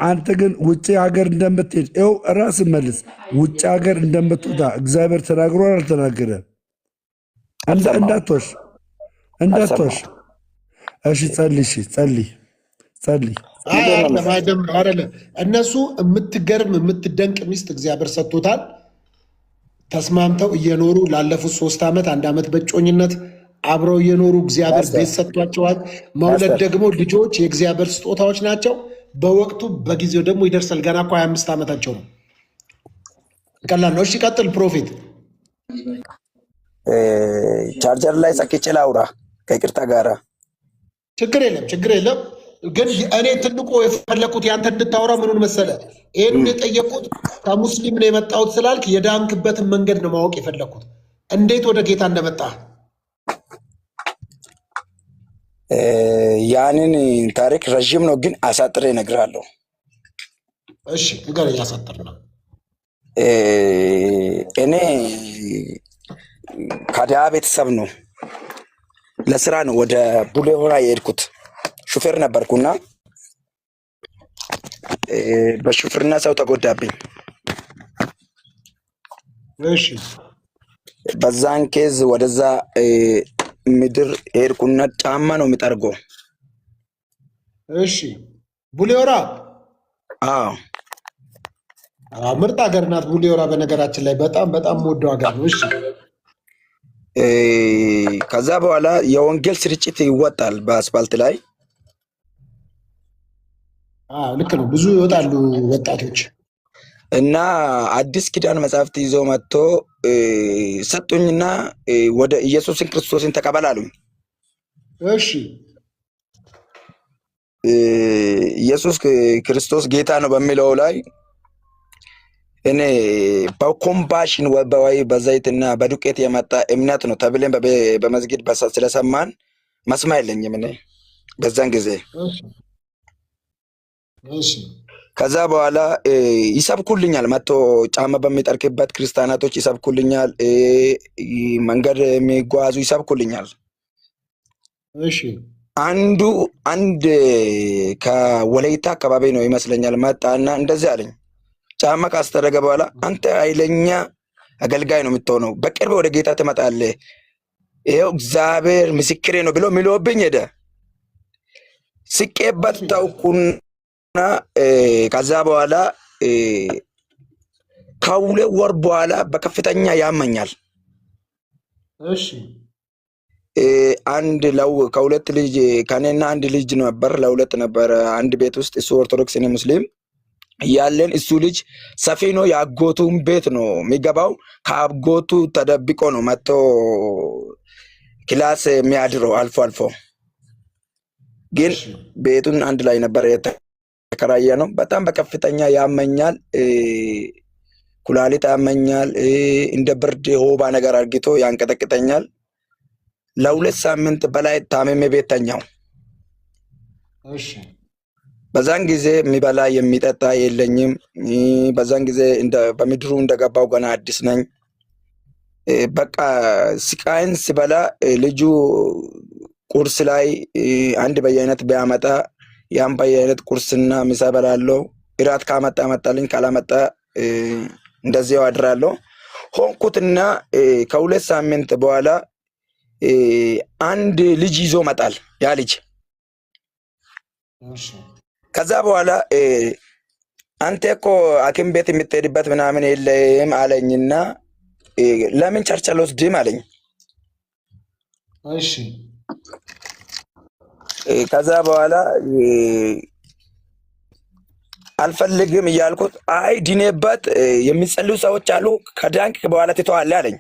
አንተ ግን ውጭ ሀገር እንደምትሄድ ይኸው ራስን መልስ። ውጭ ሀገር እንደምትወጣ እግዚአብሔር ተናግሯል አልተናገረም? እንዳትዋሽ። እሺ ጸልይ። እነሱ የምትገርም የምትደንቅ ሚስት እግዚአብሔር ሰጥቶታል። ተስማምተው እየኖሩ ላለፉት 3 ዓመት 1 ዓመት በጮኝነት አብረው እየኖሩ እግዚአብሔር ቤት ሰጥቷቸዋል። መውለድ ደግሞ ልጆች የእግዚአብሔር ስጦታዎች ናቸው። በወቅቱ በጊዜው ደግሞ ይደርሳል። ገና እኮ 25 ዓመታቸው ነው። ቀላል ነው። እሺ ቀጥል ፕሮፌት። ቻርጀር ላይ ሰክቼ ላውራ ከይቅርታ ጋራ። ችግር የለም። ግን እኔ ትልቁ የፈለኩት ያንተ እንድታወራ ምኑን መሰለ፣ ይህን የጠየቁት ከሙስሊም ነው የመጣሁት ስላልክ የዳንክበትን መንገድ ነው ማወቅ የፈለኩት፣ እንዴት ወደ ጌታ እንደመጣ። ያንን ታሪክ ረዥም ነው፣ ግን አሳጥሬ እነግርሃለሁ። እሺ ንገረኝ፣ አሳጥር ነው። እኔ ከድሃ ቤተሰብ ነው፣ ለስራ ነው ወደ ቡሌ ሆራ የሄድኩት። ሹፌር ነበርኩና በሹፍርና ሰው ተጎዳብኝ። እሺ በዛን ኬዝ ወደዛ ምድር ሄድኩና ጫማ ነው የሚጠርገው። እሺ ቡሌ ሆራ አዎ ምርጥ ሀገር ናት ቡሌ ሆራ። በነገራችን ላይ በጣም በጣም ወደው ሀገር ነው። እሺ ከዛ በኋላ የወንጌል ስርጭት ይወጣል በአስፋልት ላይ። ልክ ነው፣ ብዙ ይወጣሉ ወጣቶች እና አዲስ ኪዳን መጽሐፍት ይዞ መጥቶ ሰጡኝና ወደ ኢየሱስን ክርስቶስን ተቀበል አሉኝ። እሺ ኢየሱስ ክርስቶስ ጌታ ነው በሚለው ላይ እኔ በኮምባሽን ወይ በዘይትና በዱቄት የመጣ እምነት ነው ተብለን በመስጊድ ስለሰማን መስማ የለኝም እኔ በዛን ጊዜ። ከዛ በኋላ ይሰብኩልኛል፣ መጥቶ ጫማ በሚጠርክበት ክርስቲያናቶች ይሰብኩልኛል፣ መንገድ የሚጓዙ ይሰብኩልኛል። እሺ አንድ ከወለይታ አካባቢ ነው ይመስለኛል መጣና እንደዚህ አለኝ። ጫማ ካስደረገ በኋላ አንተ ኃይለኛ አገልጋይ ነው የምትሆነው፣ በቅርብ ወደ ጌታ ትመጣለህ፣ ይኸው እግዚአብሔር ምስክሬ ነው ብሎ ሚሎብኝ ሄደ። ስቄበት ታውቁና ከዛ በኋላ ከሁለት ወር በኋላ በከፍተኛ ያመኛል። እሺ ከሁለት ልጅ ከኔና አንድ ልጅ ነበር፣ ለሁለት ነበር አንድ ቤት ውስጥ። እሱ ኦርቶዶክስ እኔ ሙስሊም ያለን እሱ ልጅ ሰፊኖ የአጎቱን ቤት ነው የሚገባው። ከአጎቱ ተደብቆ ነው መጥቶ ክላስ የሚያድረው አልፎ አልፎ። ግን ቤቱን አንድ ላይ ነበር የተከራየ ነው። በጣም በከፍተኛ ያመኛል፣ ኩላሊት ያመኛል፣ እንደ ብርድ ሆባ ነገር አርግቶ ያንቀጠቅጠኛል። ለሁለት ሳምንት በላይ ታመሜ ቤት ተኛው። በዛን ጊዜ የሚበላ የሚጠጣ የለኝም። በዛን ጊዜ በምድሩ እንደገባው ገና አዲስ ነኝ። በቃ ስቃይን ሲበላ ልጁ ቁርስ ላይ አንድ በየአይነት ቢያመጣ ያን በየአይነት ቁርስና ምሳ በላለሁ። እራት ካመጣ መጣልኝ፣ ካላመጣ እንደዚያው አድራለሁ ሆንኩትና ከሁለት ሳምንት በኋላ አንድ ልጅ ይዞ መጣል ያ ልጅ። ከዛ በኋላ አንተ እኮ ሐኪም ቤት የምትሄድበት ምናምን የለም አለኝና ለምን ቸርች አልወስድም አለኝ። እሺ ከዛ በኋላ አልፈልግም እያልኩት አይ ድኔበት የሚጸልዩ ሰዎች አሉ ከዳንክ በኋላ ትተዋለህ አለኝ።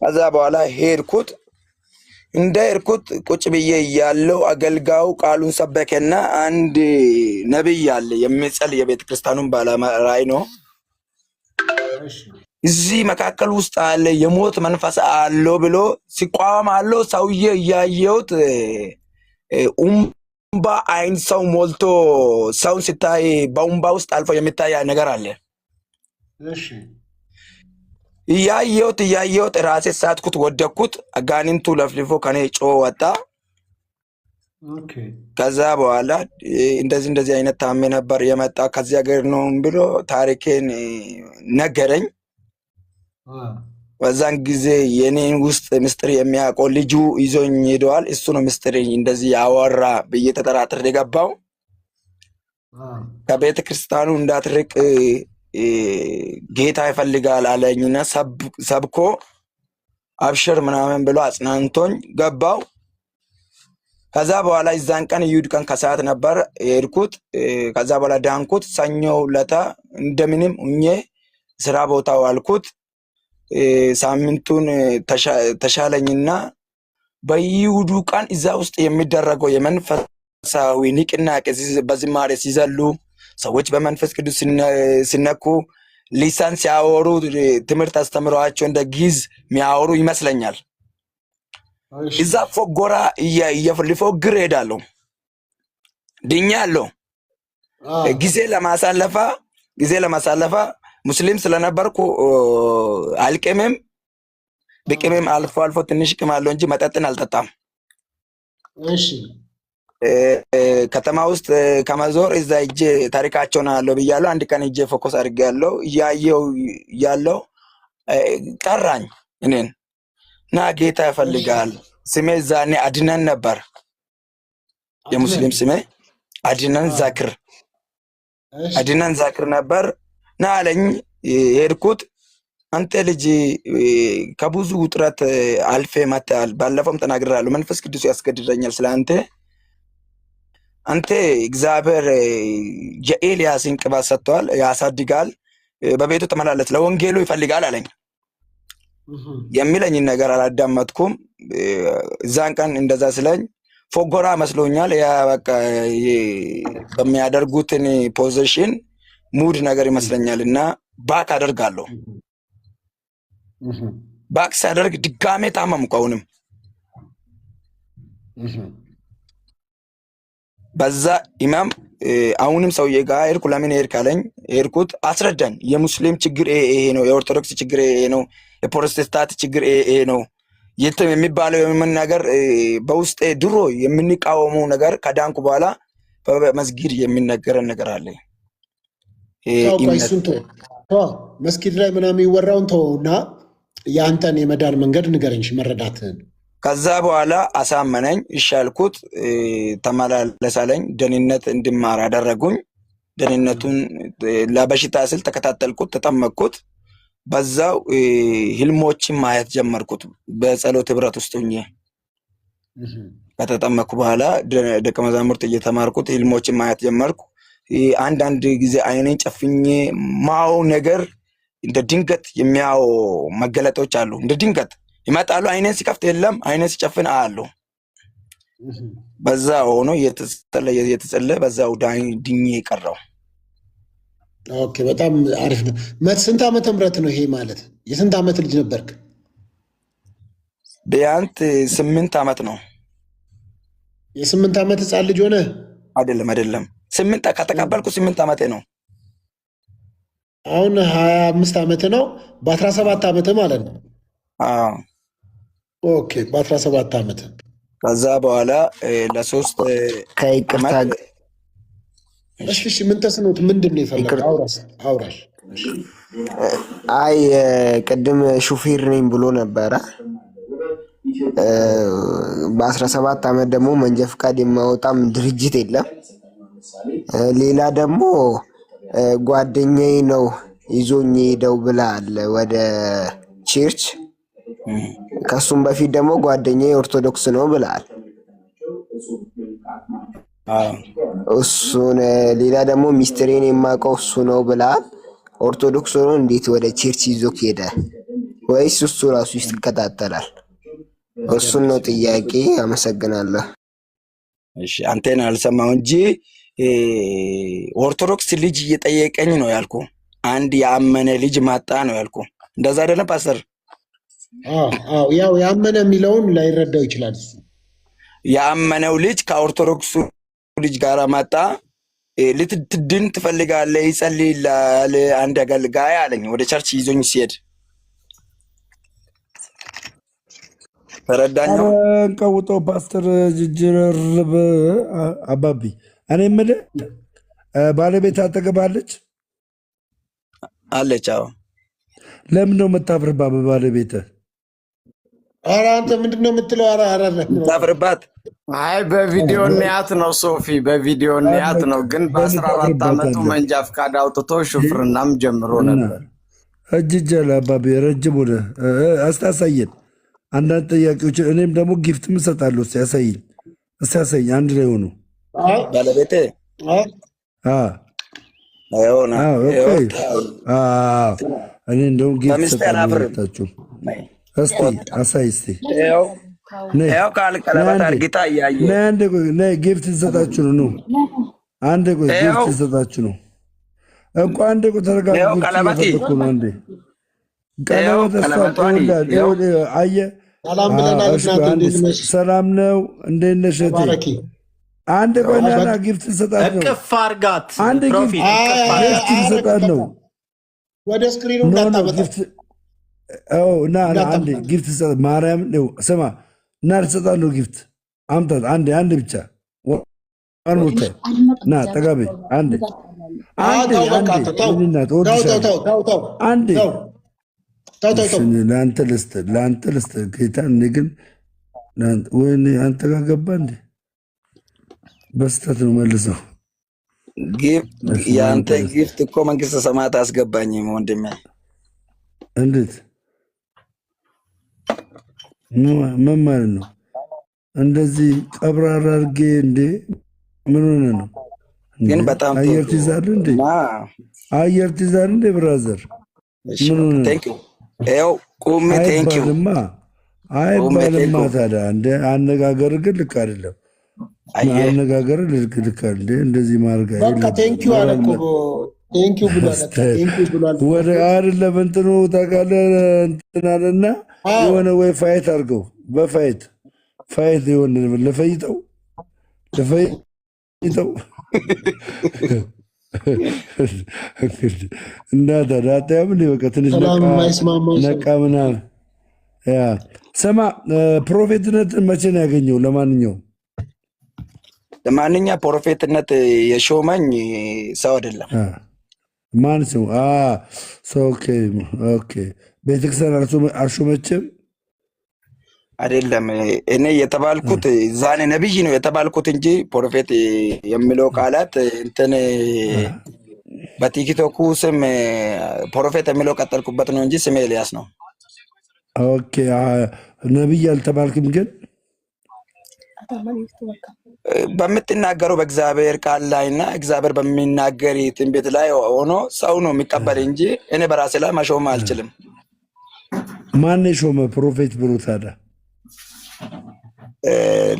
ከዛ በኋላ ሄድኩት። እንደ ሄድኩት ቁጭ ብዬ እያለው አገልጋዩ ቃሉን ሰበከና አንድ ነቢይ አለ የሚጸልይ የቤተ ክርስቲያኑን ባለራዕይ ነው። እዚህ መካከል ውስጥ አለ የሞት መንፈስ አለው ብሎ ሲቋም አለው። ሰውዬ እያየሁት ኡምባ አይን ሰው ሞልቶ ሰውን ሲታይ በኡምባ ውስጥ አልፎ የሚታይ ነገር አለ። እያየሁት ራሴ ሳትኩት፣ ወደኩት። አጋንንቱ ለፍልፎ ከኔ ጮ ወጣ። ከዛ በኋላ እንደዚህ አይነት ታሜ ነበር የመጣ ከዚህ ሀገር ነው ብሎ ታሪኬን ነገረኝ። በዛን ጊዜ የኔን ውስጥ ምስጢር የሚያውቀው ልጁ ይዞኝ ሄደዋል። እሱ ነው ምስጢር እንደዚህ ያወራ ብዬ ተጠራጥሬ የገባው። ከቤተ ክርስቲያኑ እንዳትርቅ ጌታ ይፈልጋል አለኝና ሰብኮ አብሽር ምናምን ብሎ አጽናንቶኝ ገባው። ከዛ በኋላ እዛን ቀን ይሁድ ቀን ከሰዓት ነበር የሄድኩት። ከዛ በኋላ ዳንኩት። ሰኞ ለታ እንደምንም ሁኜ ስራ ቦታው አልኩት። ሳምንቱን ተሻለኝና በይሁዱ ቀን እዛ ውስጥ የሚደረገው የመንፈሳዊ ንቅናቄ በዝማሬ ሲዘሉ ሰዎች በመንፈስ ቅዱስ ሲነኩ ሊሳን ሲያወሩ ትምህርት አስተምረዋቸው እንደ ጊዝ የሚያወሩ ይመስለኛል። እዛ ፎጎራ ሊፎግር ሄዳለሁ። ድኛለሁ። ጊዜ ለማሳለፋ ሙስሊም ስለነበርኩ አልቅምም። ብቅምም አልፎ አልፎ ትንሽ ቅማለሁ እንጂ መጠጥን አልጠጣም። ከተማ ውስጥ ከመዞር እዛ እጄ ታሪካቸውን አለው ብያለሁ። አንድ ቀን እጄ ፎከስ አድርጌያለሁ። እያየው ያለው ጠራኝ እኔን እና ጌታ ይፈልጋል። ስሜ ዛኔ አድነን ነበር፣ የሙስሊም ስሜ አድነን ዛክር ነበር እና አለኝ። የሄድኩት አንተ ልጅ ከብዙ ውጥረት አልፌ መጥተሃል። ባለፈውም ተናግሬሃለሁ። መንፈስ ቅዱስ ያስገድደኛል ስለ አንተ እግዚአብሔር የኤልያስን ቅባት ሰጥቷል፣ ያሳድጋል፣ በቤቱ ተመላለስ፣ ለወንጌሉ ይፈልጋል አለኝ። የሚለኝን ነገር አላዳመጥኩም። እዛን ቀን እንደዛ ስለኝ ፎጎራ መስሎኛል። ያ በቃ በሚያደርጉትን ፖዚሽን ሙድ ነገር ይመስለኛል እና ባክ አደርጋለሁ። ባክ ሳደርግ ድጋሜ ታመምኩ። በዛ ኢማም አሁንም ሰውዬ ጋር ሄድኩ። ለምን ሄድክ አለኝ። ሄድኩት፣ አስረዳኝ። የሙስሊም ችግር ይሄ ነው፣ የኦርቶዶክስ ችግር ይሄ ነው፣ የፕሮቴስታንት ችግር ይሄ ነው የሚባለው የምን ነገር በውስጤ ድሮ የምንቃወመው ነገር ከዳንኩ በኋላ በመስጊድ የሚነገረን ነገር አለ። መስጊድ ላይ ምናምን የሚወራውን ተውና የአንተን የመዳን መንገድ ንገረኝ፣ መረዳትህን። ከዛ በኋላ አሳመነኝ፣ ይሻልኩት፣ ተመላለሳለኝ። ደህንነት እንድማር አደረጉኝ። ደህንነቱን ለበሽታ ስል ተከታተልኩት፣ ተጠመቅኩት። በዛው ህልሞችን ማየት ጀመርኩት። በጸሎት ህብረት ውስጥ ሆኜ ከተጠመቅኩ በኋላ ደቀ መዛሙርት እየተማርኩት ህልሞችን ማየት ጀመርኩ። አንዳንድ ጊዜ አይኔን ጨፍኜ ማው ነገር እንደ ድንገት የሚያው መገለጦች አሉ። እንደ ድንገት ይመጣሉ። አይኔን ሲከፍት የለም፣ አይኔን ሲጨፍን አሉ። በዛ ሆኖ እየተጸለየ በዛው ድኜ ቀረው። ኦኬ፣ በጣም አሪፍ ነው። ስንት ዓመተ ምህረት ነው ይሄ ማለት? የስንት ዓመት ልጅ ነበርክ? ቢያንስ 8 ዓመት ነው። የ8 ዓመት ህፃን ልጅ ሆነ? አይደለም 8 ከተቀበልኩ 8 ዓመቴ ነው። አሁን 25 ዓመት ነው። በ17 ዓመት ማለት ነው። ኦኬ፣ በ17 ዓመት። ከዛ በኋላ ለሶስት ከይቅርታ እሺ፣ ምን ተስኖት ምንድን ነው የፈለገው? አውራሽ። አይ ቅድም ሹፌር ነኝ ብሎ ነበረ። በ17 ዓመት ደግሞ መንጃ ፈቃድ የማወጣም ድርጅት የለም። ሌላ ደግሞ ጓደኛዬ ነው ይዞኝ ሄደው ብላል ወደ ቸርች። ከሱም በፊት ደግሞ ጓደኛዬ ኦርቶዶክስ ነው ብላል። እሱን ሌላ ደግሞ ሚስትሬን የማውቀው እሱ ነው ብላል። ኦርቶዶክስ ሆኖ እንዴት ወደ ቸርች ይዞክ ሄደ? ወይስ እሱ ራሱ ይከታተላል? እሱን ነው ጥያቄ። አመሰግናለሁ። እሺ፣ አንተን አልሰማው እንጂ ኦርቶዶክስ ልጅ እየጠየቀኝ ነው ያልኩ። አንድ ያመነ ልጅ ማጣ ነው ያልኩ። እንደዛ አይደለም ፓስተር? ያው ያመነ የሚለውን ላይረዳው ይችላል። ያመነው ልጅ ከኦርቶዶክሱ ልጅ ጋር ማጣ። ልትድን ትፈልጋለህ? ይጸልይልሃል አንድ አገልጋይ አለኝ። ወደ ቸርች ይዞኝ ሲሄድ ተረዳኛው። እንቀውጦ ፓስተር ጅጅርብ አባቢ፣ እኔ የምልህ ባለቤት አጠገባለች አለች? አዎ። ለምን ነው የምታፍርባ በባለቤትህ? ኧረ አንተ ምንድን ነው የምትለው? የምታፍርባት? አይ በቪዲዮ ንያት ነው ሶፊ፣ በቪዲዮ ንያት ነው። ግን በ14 ዓመቱ መንጃ ፈቃድ አውጥቶ ሹፍርናም ጀምሮ ነበር። እጅጀላ አባቢ ረጅም ሆነ። አስታሳየን አንዳንድ ጥያቄዎችን። እኔም ደግሞ ጊፍት ምሰጣለሁ። እስኪ ያሳይኝ፣ እስኪ ያሳይኝ። አንድ ላይ ሆኑ ባለቤቴ እኔ እንደውም ጊፍት ሰጣችሁ። እስቲ አሳይ፣ እስቲ ጊፍት እንሰጣችሁ ነው። አንድ ቆይ ጊፍት እንሰጣችሁ ነው እኮ። አንድ ቆይ ተረጋግጡ። ነው አንዴ ቀለበት አየህ። ሰላም ነው፣ እንዴት ነሽ እህቴ? አንድ ቆይ ናና ጊፍት እንሰጣት ነው። እቅፍ አድርጋት። አንድ ጊፍት እንሰጣት ነው። ወደ ስክሪኑ እንዳታመጣ እና አንድ ጊፍት ማርያም ስማ እና ልሰጣት ነው ጊፍት። አምጣት አንድ ብቻ አንሙተ ና ጠጋቤ አንዴ አንዴ አንዴ ለአንተ ልስጥ ጌታ እኔ ግን ወይኔ አንተ ጋር ገባ እንዴ? በስተት ነው መልሰው። የአንተ ጊፍት እኮ መንግስተ ሰማያት አስገባኝም ወንድሜ። እንዴት ምን ማለት ነው? እንደዚህ ቀብራራ አድርጌ እንዴ? ምን ሆነ ነው? ግን በጣም አየር ትይዛለህ እንዴ? አየር ትይዛለህ እንዴ ብራዘር? ምን ሆነ ነው? ይኸው ቁሜ ቴንኪው አይባልማ። ታዲያ እንደ አነጋገር ግን ልክ አይደለም። አነጋገር ልክ እንደ እንደዚህ ማድረግ ቴንኪው አለ እኮ ቴንኪው ብሏል። ወደ አይደለም እንትኑ ታውቃለህ እንትን አለና የሆነ ወይ ፋይት አድርገው ፋይት የሆነ ለፈይተው እና ታዲያ ምን በቃ ትንሽ ነቃ ምናምን። ስማ ፕሮፌትነትን መቼ ነው ያገኘው? ለማንኛውም ፕሮፌትነት የሾመኝ ሰው አይደለም። ማን ሰው? ኦኬ ቤተክርስቲያን አልሾመችም አይደለም። እኔ የተባልኩት ዛኔ ነብይ ነው የተባልኩት እንጂ ፕሮፌት የሚለው ቃላት እንትን በቲክቶኩ ስም ፕሮፌት የሚለው ቀጠልኩበት ነው እንጂ ስሜ ኤልያስ ነው። ኦኬ ነብይ አልተባልክም፣ ግን በምትናገረው በእግዚአብሔር ቃል ላይ እና እግዚአብሔር በሚናገር ትንቢት ላይ ሆኖ ሰው ነው የሚቀበል እንጂ እኔ በራሴ ላይ መሾም አልችልም። ማን የሾመ ፕሮፌት ብሎ ታዲያ?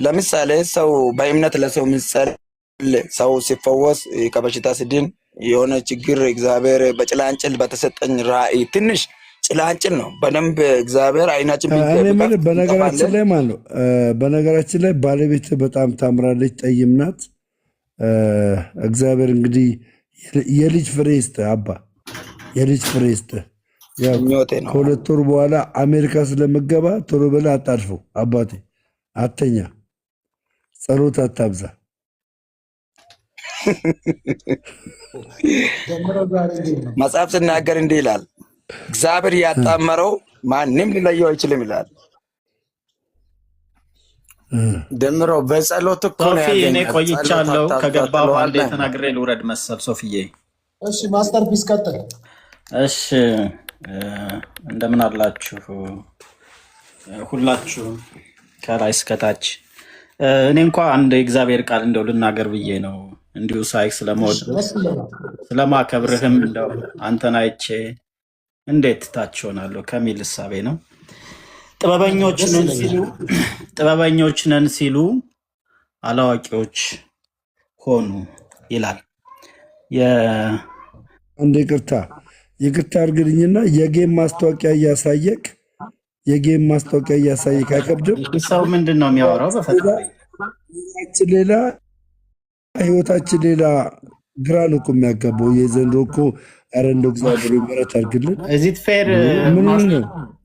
ለምሳሌ ሰው በእምነት ለሰው ምሳሌ ሰው ሲፈወስ ከበሽታ ሲድን የሆነ ችግር እግዚአብሔር በጭላንጭል በተሰጠኝ ራእይ ትንሽ ጭላንጭል ነው። በደንብ እግዚአብሔር አይናችን በነገራችን ላይ ማለት ነው። በነገራችን ላይ ባለቤት በጣም ታምራለች፣ ጠይም ናት። እግዚአብሔር እንግዲህ የልጅ ፍሬ ይስጥህ አባ፣ የልጅ ፍሬ ይስጥህ። ከሁለት ወር በኋላ አሜሪካ ስለምገባ ቶሎ በላ አጣድፈው አባቴ፣ አተኛ፣ ጸሎት አታብዛ። መጽሐፍ ስናገር እንዲህ ይላል፣ እግዚአብሔር ያጣመረው ማንም ሊለየው አይችልም ይላል። ደምሮ በጸሎት እኮ ነው ያገኘው። እኔ ቆይቻለሁ ከገባሁ አንዴ ተናግሬ ልውረድ መሰል ሶፊዬ። እሺ ማስተር ፒስ ቀጥል። እሺ እንደምን አላችሁ ሁላችሁም ከላይ እስከታች። እኔ እንኳ አንድ የእግዚአብሔር ቃል እንደው ልናገር ብዬ ነው፣ እንዲሁ ሳይክ ስለመወድ ስለማከብርህም እንደው አንተን አይቼ እንዴት ታች ሆናለሁ ከሚል እሳቤ ነው። ጥበበኞች ነን ሲሉ አላዋቂዎች ሆኑ ይላል። አንድ ይቅርታ አድርግልኝና የጌም ማስታወቂያ እያሳየክ አይከብድም? ሰው ምንድን ነው የሚያወራው? በፈጣሪ ሌላ ህይወታችን ሌላ ግራ ነው እኮ የሚያጋባው የዘንድሮ እኮ። ኧረ እንደው እግዚአብሔር ምሕረት አድርግልን። ኢዚት ፌር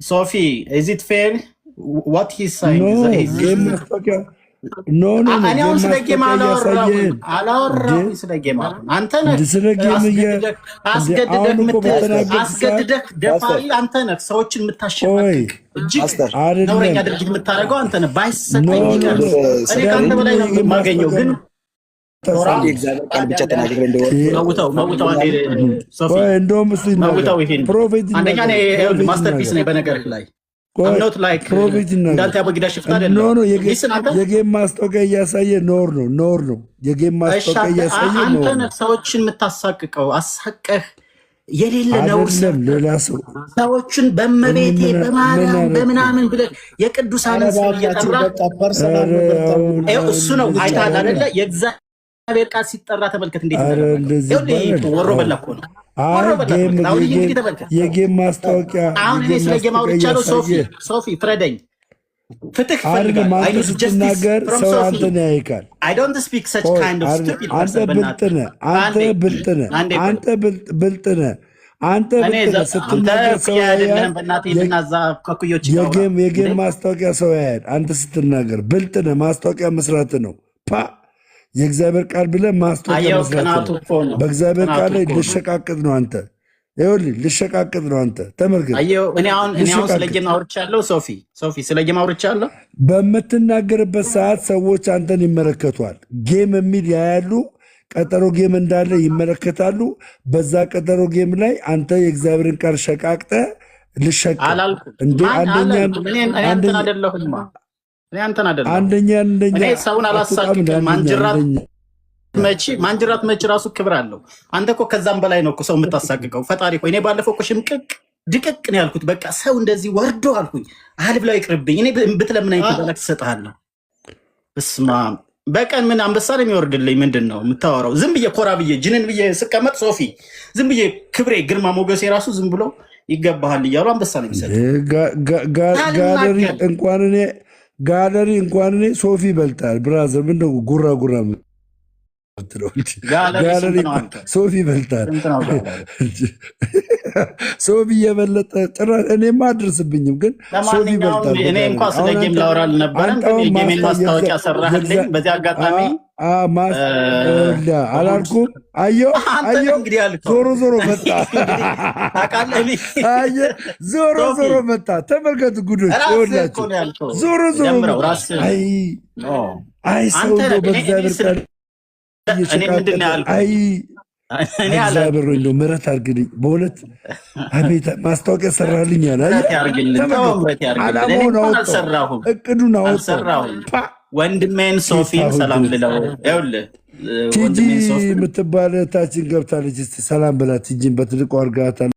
ሶፊ? ኢዚት ፌር ዋት ሂ ሳይንግ? ጌም ማስታወቂያ እኔ አሁን ስለ ጌም አላወራሁም። ስለ ጌም አንተ ነህ አስገድደህ ደፋሪ አንተ ነህ። ሰዎችን የምታሸማቅቅ እጅግ ነውረኛ ድርጊት የምታደርገው አንተ ነህ። ባይሰጠኝ ይቀር እኔ ከአንተ በላይ ነው የማገኘው። ግን አንደኛ ማስተርፒስ ነኝ በነገርህ ላይ የጌም ማስታወቂያ እያሳየ ኖር ነው። የጌም ማስታወቂያ እያሳየ አንተ ነህ ሰዎችን የምታሳቅቀው። አሳቀህ የሌለ ነው። ሌላ ሰው ሰዎችን በመቤቴ በማርያም በምናምን ብለህ የቅዱሳንን ስም እየጠራ እሱ ነው። አይተሃል አይደለ? የእግዚአብሔር ቃል ሲጠራ ተመልከት እንዴት ወሮ በላ እኮ ነው። የጌም ማስታወቂያ አሁን እኔ ስለ ጌም አውርቻለሁ። ሶፊ ፍረደኝ። ፍትህ አንተ ስትናገር ሰው አንተን ያይካል። አንተ ብልጥ ነህ ስትናገር ሰው የጌም ማስታወቂያ ሰው ያያል። አንተ ስትናገር ብልጥ ነህ። ማስታወቂያ መስራት ነው። የእግዚአብሔር ቃል ብለህ ማስታወቂያ አየው መስራት ቅናቱ ነው። እኮ ነው። በእግዚአብሔር ቅናቱ ቃል ላይ እኮ ነው። ልሸቃቅጥ ነው አንተ። ይኸውልህ ልሸቃቅጥ ነው አንተ። ተመልከት። አየው እኔ አሁን ስለ ልሸቃቅጥ ጌም አውርቻለሁ። ሶፊ ስለ ጌም አውርቻለሁ። በምትናገርበት ሰዓት ሰዎች አንተን ይመለከቷል። ጌም የሚል ያያሉ። ቀጠሮ ጌም እንዳለ ይመለከታሉ። በዛ ቀጠሮ ጌም ላይ አንተ የእግዚአብሔርን ቃል ሸቃቅጠ ልሸቅጥ አላልኩም። እንዴ? አንደኛ አንተን አይደለሁማ። እኔ አንተን አይደለሁ። አንደኛ እኔ ሰውን አላሳቅቅም። ማንጅራት መች ራሱ ክብር አለው። አንተ እኮ ከዛም በላይ ነው እኮ ሰው የምታሳቅቀው። ፈጣሪ እኮ እኔ ባለፈው እኮ ሽምቅቅ ድቅቅ ነው ያልኩት። በቃ ሰው እንደዚህ ወርዶ አልኩኝ። አህል ብለው ይቅርብኝ። እኔ ብትለምናኝ ተባላክ ትሰጥሃለሁ። እስማ በቀን ምን አንበሳ ነው የሚወርድልኝ? ምንድን ነው የምታወራው? ዝም ብዬ ኮራ ብዬ ጅንን ብዬ ስቀመጥ ሶፊ ዝም ብዬ ክብሬ ግርማ ሞገሴ ራሱ ዝም ብሎ ይገባሃል እያሉ አንበሳ ነው የሚሰጥ። ጋለሪ እንኳን እኔ ሶፊ ይበልጣል። ብራዘር ምንድን ነው ጉራ ጋለሪ ሶፊ ይበልጣል። ሶፊ የበለጠ ጭራሽ እኔማ አድርስብኝም፣ ግን ሶፊ ይበልጣል። እኔ እንኳ ስለ ጌም ላወራ አልነበረም። የጌሜን ማስታወቂያ ሰራህልኝ። በዚህ አጋጣሚ አላልኩም። አየሁ ዞሮ መጣ። ዞሮ መጣ። ተመልከቱ ጉዶች ይኸውላችሁ። ዞሮ አይ ሰው በእግዚአብሔር ቃል እግዚአብሔር እንደው ምሕረት አድርግልኝ በእውነት። አቤት ማስታወቂያ ሰራልኝ ያለ ዓላማውን አወጣው፣ እቅዱን አወጣው። ወንድሜን ሶፊን ሰላም ብለው ይኸውልህ፣ ቲጂ የምትባል ታችን ገብታለች። እስኪ ሰላም ብላት። ቲጂን በትልቁ አድርጋታል።